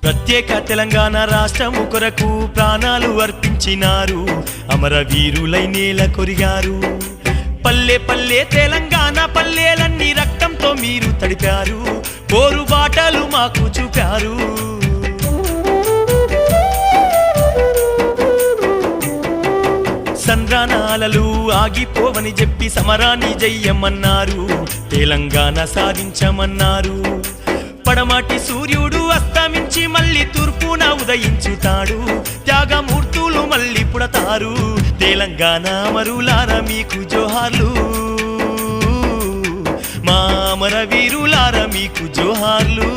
ప్రత్యేక తెలంగాణ రాష్ట్రము కొరకు ప్రాణాలు అర్పించినారు, అమరవీరులై నేల కొరిగారు. పల్లె పల్లె తెలంగాణ పల్లెలన్నీ రక్తంతో మీరు తడిపారు, పోరు బాటలు మాకు చూపారు. సంద్రానాలలు ఆగిపోవని చెప్పి సమరాన్ని జయ్యమన్నారు, తెలంగాణ సాధించమన్నారు. పడమాటి సూర్యుడు అస్తమించి మళ్ళీ తూర్పున ఉదయించుతాడు, త్యాగమూర్తులు మళ్ళీ పుడతారు. తెలంగాణ అమరులారా మీకు జోహార్లు, మా అమరవీరులారా మీకు జోహార్లు.